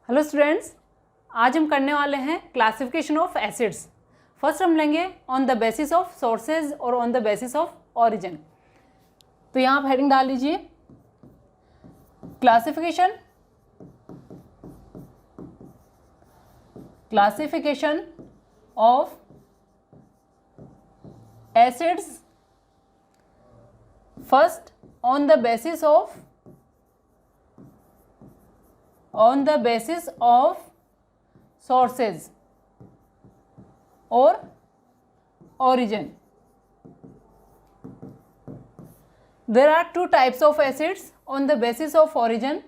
Hello students, आज हम करने वाले हैं क्लासिफिकेशन ऑफ एसिड्स। फर्स्ट हम लेंगे on the basis of sources or on the basis of origin. तो यहाँ आप हेडिंग डाल लीजिए classification of acids first on the basis of sources or origin. There are two types of acids on the basis of origin.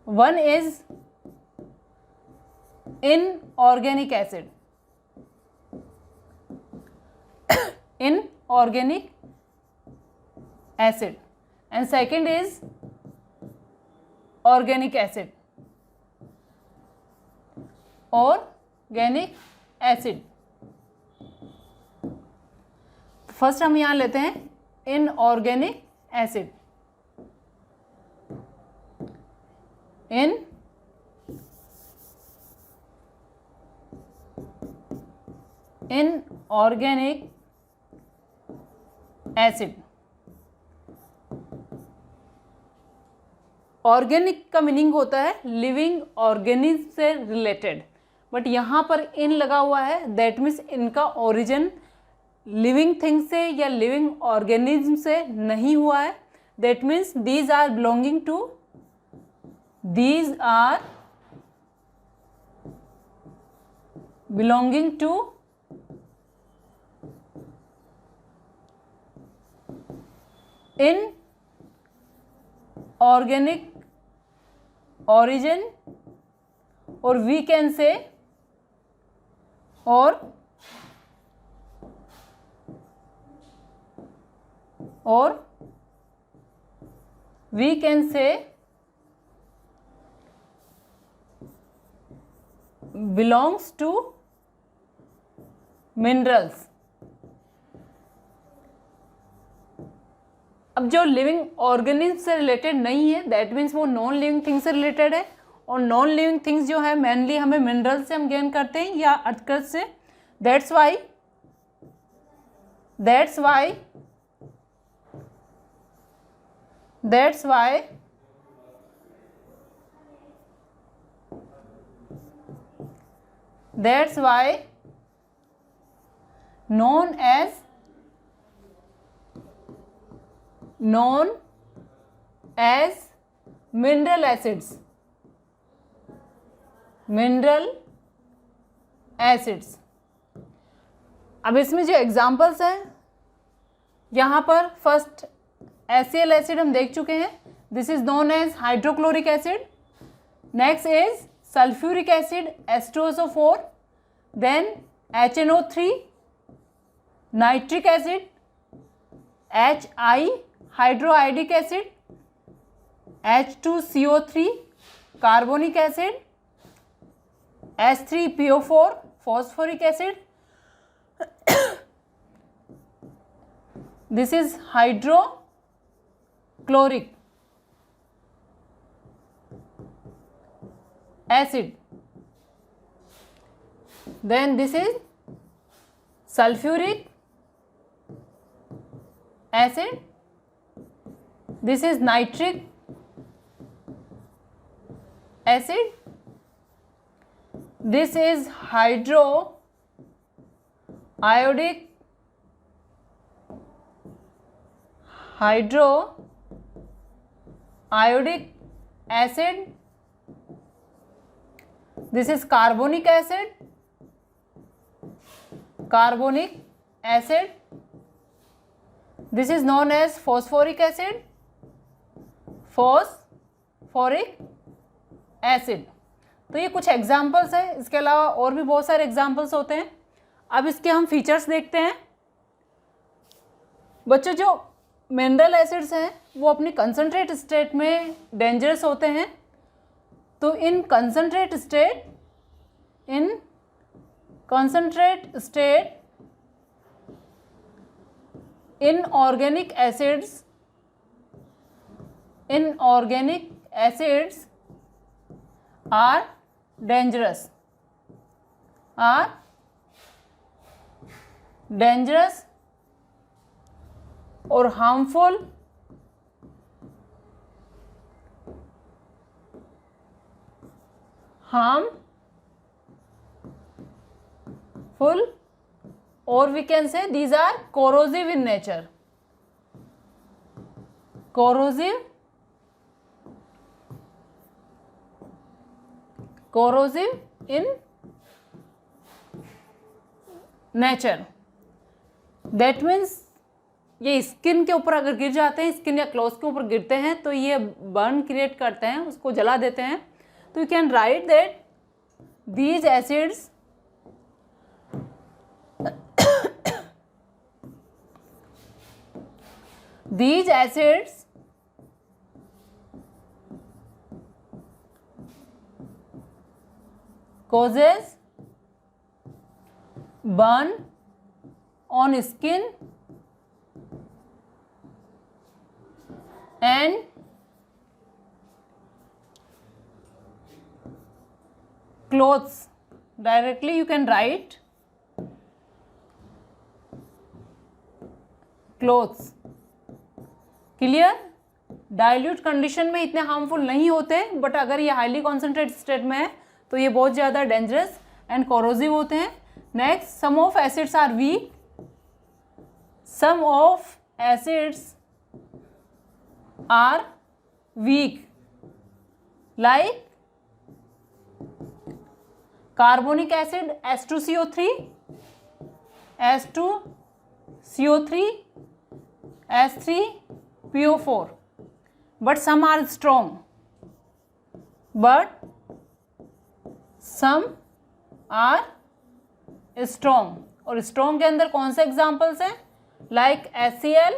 One is inorganic acid. Inorganic acid, and second is organic acid. First हम यहाँ लेते हैं inorganic acid. Inorganic acid. Organic का meaning होता है living organism से related, but यहाँ पर इन लगा हुआ है, दैट मीन्स इनका ओरिजिन लिविंग थिंग से या लिविंग ऑर्गेनिज्म से नहीं हुआ है। That means these are belonging to inorganic origin, or we can say belongs to minerals. अब जो लिविंग ऑर्गेनिज्म से रिलेटेड नहीं है, दैट मीन्स वो नॉन लिविंग थिंग्स से रिलेटेड है, और नॉन लिविंग थिंग्स जो है मेनली हमें मिनरल से हम गेन करते हैं या अर्थकर्स से। That's why known as mineral acids। अब इसमें जो एग्जांपल्स हैं, यहाँ पर फर्स्ट HCl एसिड हम देख चुके हैं, this is known as hydrochloric acid. Next is sulphuric acid H2SO4, then HNO3, nitric acid HI, hydroiodic acid H2CO3, carbonic acid H3PO4, phosphoric acid. This is hydrochloric acid. Then this is sulphuric acid, this is nitric acid, this is hydroiodic acid, this is carbonic acid, this is known as phosphoric acid, तो ये कुछ examples हैं। इसके अलावा और भी बहुत सारे एग्जाम्पल्स होते हैं। अब इसके हम फीचर्स देखते हैं। बच्चों, जो मिनरल एसिड्स हैं वो अपनी कंसनट्रेट स्टेट में डेंजरस होते हैं। तो in concentrate state inorganic acids are dangerous, are dangerous or harmful or we can say these are corrosive in nature, corrosive in nature. That means ये स्किन के ऊपर अगर गिर जाते हैं, स्किन या क्लॉथ के ऊपर गिरते हैं तो ये बर्न क्रिएट करते हैं, उसको जला देते हैं. तो you can write that these acids causes burn on skin and clothes. Directly you can write clothes. Clear. Dilute condition में इतने हार्मफुल नहीं होते, बट अगर ये हाईली कॉन्सेंट्रेटेड स्टेट में है तो ये बहुत ज़्यादा डेंजरस एंड कोरोसिव होते हैं. Next, some of acids are weak. Some of acids are weak like carbonic acid H2CO3, H2CO3, H3PO4. But some are strong. But some are strong. और strong के अंदर कौन से एग्जाम्पल्स हैं? Like HCl,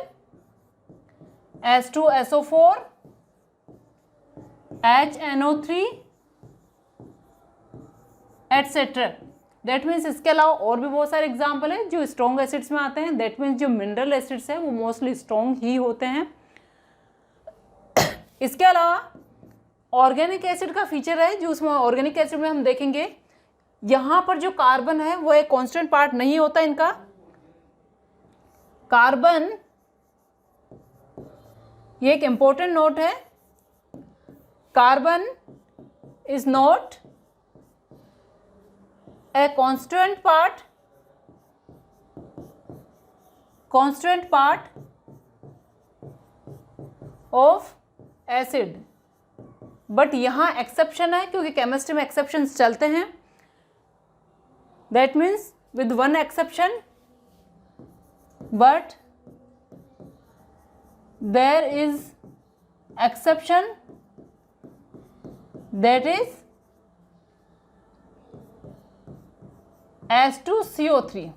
H2SO4, HNO3 etcetera. That means इसके अलावा और भी बहुत सारे एग्जाम्पल हैं जो स्ट्रॉन्ग एसिड्स में आते हैं. दैट मीन्स जो मिनरल एसिड्स हैं वो मोस्टली स्ट्रॉन्ग ही होते हैं. इसके अलावा ऑर्गेनिक एसिड का फीचर है जो उसमें ऑर्गेनिक एसिड में हम देखेंगे, यहाँ पर जो कार्बन है वो एक कांस्टेंट पार्ट नहीं होता इनका. कार्बन, ये एक इंपॉर्टेंट नोट है, carbon is not a constant part of acid. But यहाँ एक्सेप्शन है क्योंकि केमिस्ट्री में एक्सेप्शंस चलते हैं. That means with one exception, but there is exception, that is H2CO3.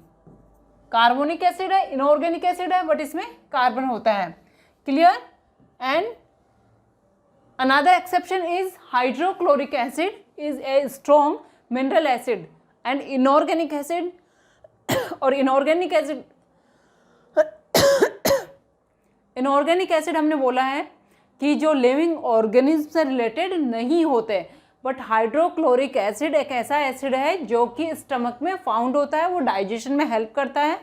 Carbonic acid है, इनऑर्गेनिक एसिड है, बट इसमें कार्बन होता है. Clear. And another exception is hydrochloric acid is a strong mineral acid and inorganic acid. और inorganic acid हमने बोला है कि जो लिविंग ऑर्गेनिज्म से रिलेटेड नहीं होते, बट हाइड्रोक्लोरिक एसिड एक ऐसा एसिड है जो कि स्टमक में फाउंड होता है, वो डाइजेशन में हेल्प करता है.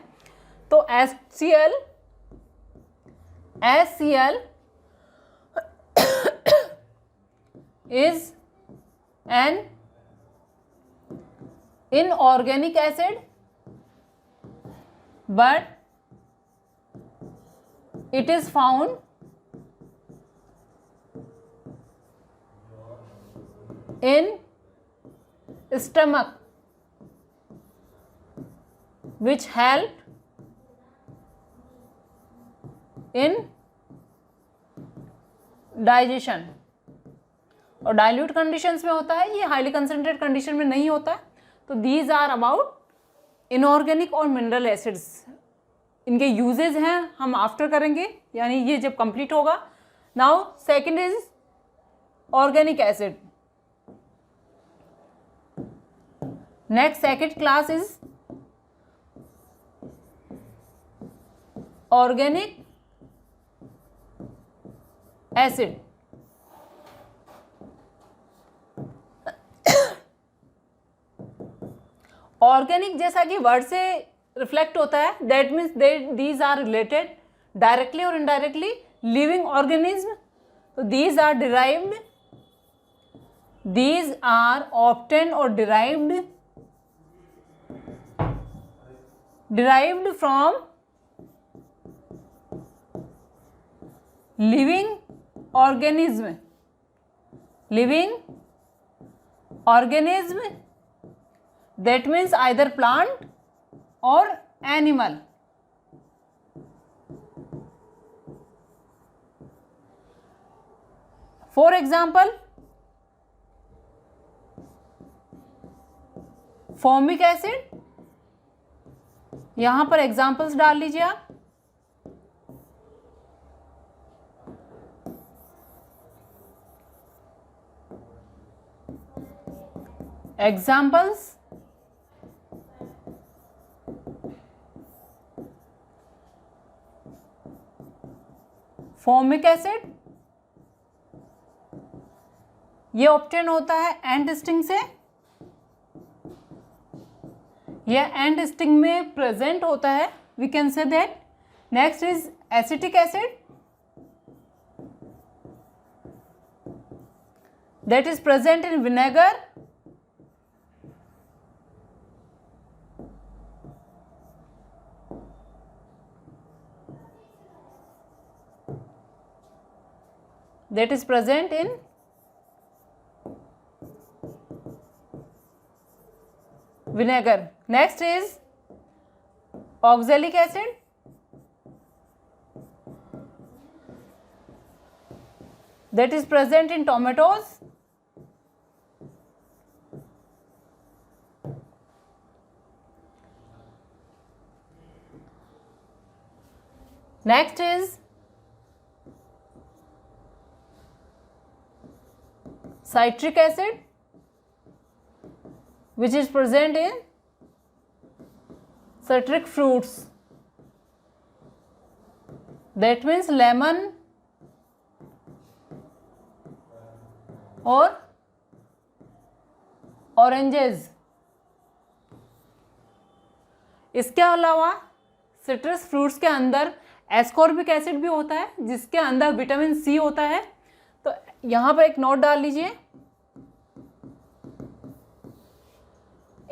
तो HCl is an inorganic acid, but it is found in stomach, which help in digestion. और डाइल्यूट कंडीशंस में होता है, ये हाईली कंसनट्रेट कंडीशन में नहीं होता. तो these are about inorganic or mineral acids. इनके यूजेज हैं हम आफ्टर करेंगे, यानी ये जब कंप्लीट होगा. Now second is organic acid. Next second class is organic acid. Organic जैसा कि वर्ड से रिफ्लेक्ट होता है, that means these are related directly or indirectly living organism, तो these are derived, these are obtain or derived from living organism, that means either plant or animal. For example, formic acid, यहां पर examples डाल लीजिए आप। Examples, formic acid, ये obtain होता है एंट sting से, यह एंट स्टिंग में प्रेजेंट होता है, we can say that. Next is acetic acid, that is present in vinegar, that is present in vinegar. Next is oxalic acid, that is present in tomatoes. Next is citric acid, which is present in citric fruits, that means lemon or oranges. इसके अलावा citrus fruits के अंदर ascorbic acid भी होता है, जिसके अंदर vitamin C होता है। तो यहाँ पर एक नोट डाल लीजिए,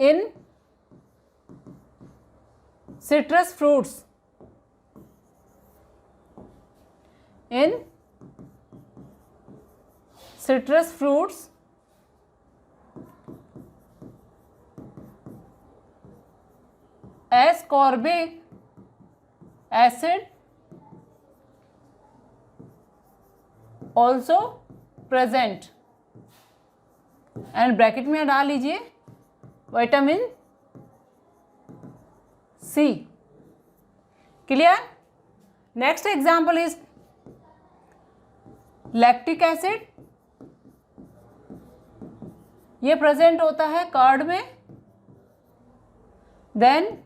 in citrus fruits, in citrus fruits ascorbic acid also present, and bracket में डाल लीजिए vitamin C. Clear? Next example is lactic acid, ये प्रेजेंट होता है कर्ड में। देन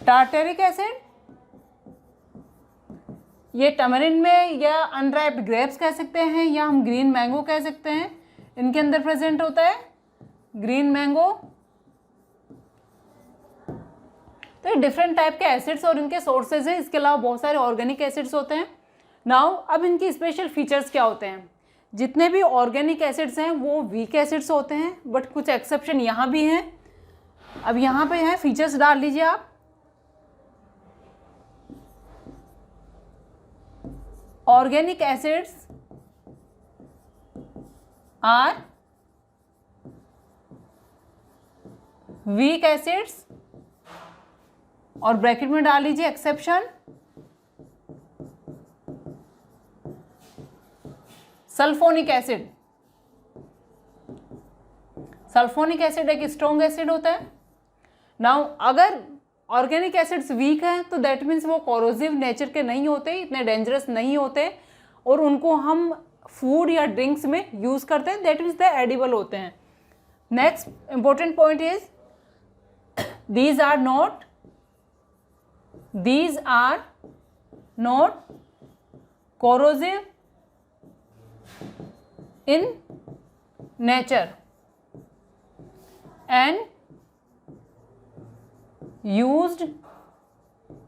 टार्टेरिक एसिड, ये टमरिन में या अनराइप्ड ग्रेप्स कह सकते हैं, या हम ग्रीन मैंगो कह सकते हैं, इनके अंदर प्रेजेंट होता है ग्रीन मैंगो। तो ये डिफरेंट टाइप के एसिड्स और इनके सोर्सेज हैं। इसके अलावा बहुत सारे ऑर्गेनिक एसिड्स होते हैं। नाउ अब इनकी स्पेशल फीचर्स क्या होते हैं? जितने भी ऑर्गेनिक एसिड्स हैं वो वीक एसिड्स होते हैं, बट कुछ एक्सेप्शन यहाँ भी हैं। अब यहाँ पे है, फीचर्स डाल लीजिए आप। Organic acids are weak acids, और ब्रैकेट में डाल लीजिए exception. Sulphonic acid, sulphonic acid एक स्ट्रॉन्ग एसिड होता है। नाउ अगर ऑर्गेनिक एसिड्स वीक हैं तो दैट मीन्स वो कोरोसिव नेचर के नहीं होते, इतने डेंजरस नहीं होते, और उनको हम फूड या ड्रिंक्स में यूज़ करते हैं, दैट मीन्स दे एडिबल होते हैं। Next important point is these are not corrosive in nature. and used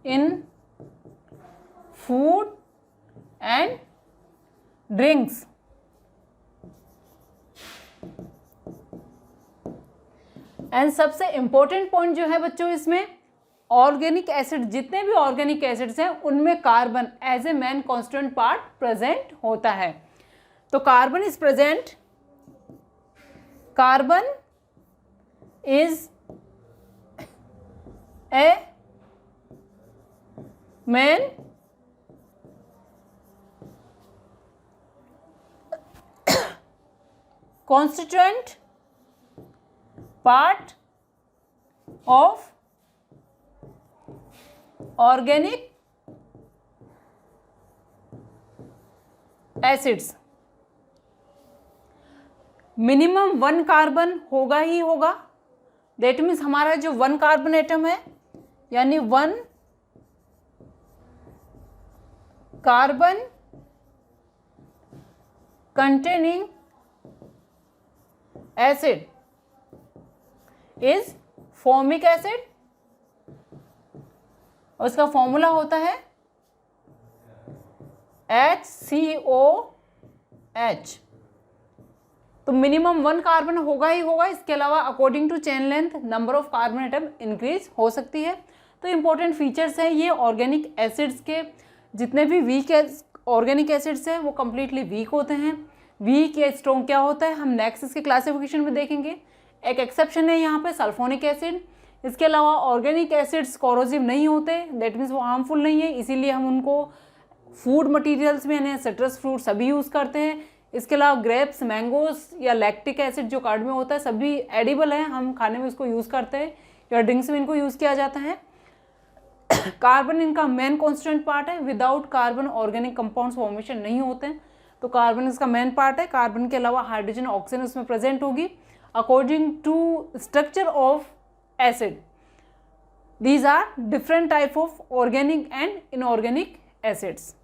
in food and drinks. And सबसे इंपॉर्टेंट पॉइंट जो है बच्चों इसमें, ऑर्गेनिक एसिड, जितने भी ऑर्गेनिक एसिड्स हैं उनमें carbon as a main constituent part present होता है. तो carbon is present, carbon is a main constituent part of organic acids. Minimum 1 carbon होगा ही होगा. दैट मीन्स हमारा जो 1 कार्बन एटम है, यानी 1 carbon containing acid is formic acid, और इसका फॉर्मूला होता है HCOH. तो मिनिमम 1 कार्बन होगा ही होगा. इसके अलावा according to chain length number of carbon atom increase हो सकती है. तो इंपॉर्टेंट फीचर्स हैं ये ऑर्गेनिक एसिड्स के. जितने भी वीक ऑर्गेनिक एसिड्स हैं वो कंप्लीटली वीक होते हैं. वीक या स्ट्रॉन्ग क्या होता है हम नेक्स्ट इसके क्लासिफिकेशन में देखेंगे. एक एक्सेप्शन है यहाँ पे सल्फोनिक एसिड. इसके अलावा ऑर्गेनिक एसिड्स कोरोसिव नहीं होते, दैट मीन्स वो हार्मफुल नहीं है, इसीलिए हम उनको फूड मटेरियल्स में यानी सिट्रस फ्रूट सभी यूज़ करते हैं. इसके अलावा ग्रेप्स, मैंगोस या लैक्टिक एसिड जो कार्ड में होता है सभी एडिबल है, हम खाने में इसको यूज़ करते हैं या ड्रिंक्स में इनको यूज़ किया जाता है. कार्बन इनका मेन कॉन्स्टेंट पार्ट है. Without carbon organic compounds formation नहीं होते हैं, तो कार्बन इसका मेन पार्ट है. कार्बन के अलावा हाइड्रोजन, ऑक्सीजन उसमें प्रेजेंट होगी according to structure of acid. These are different type of organic and inorganic acids.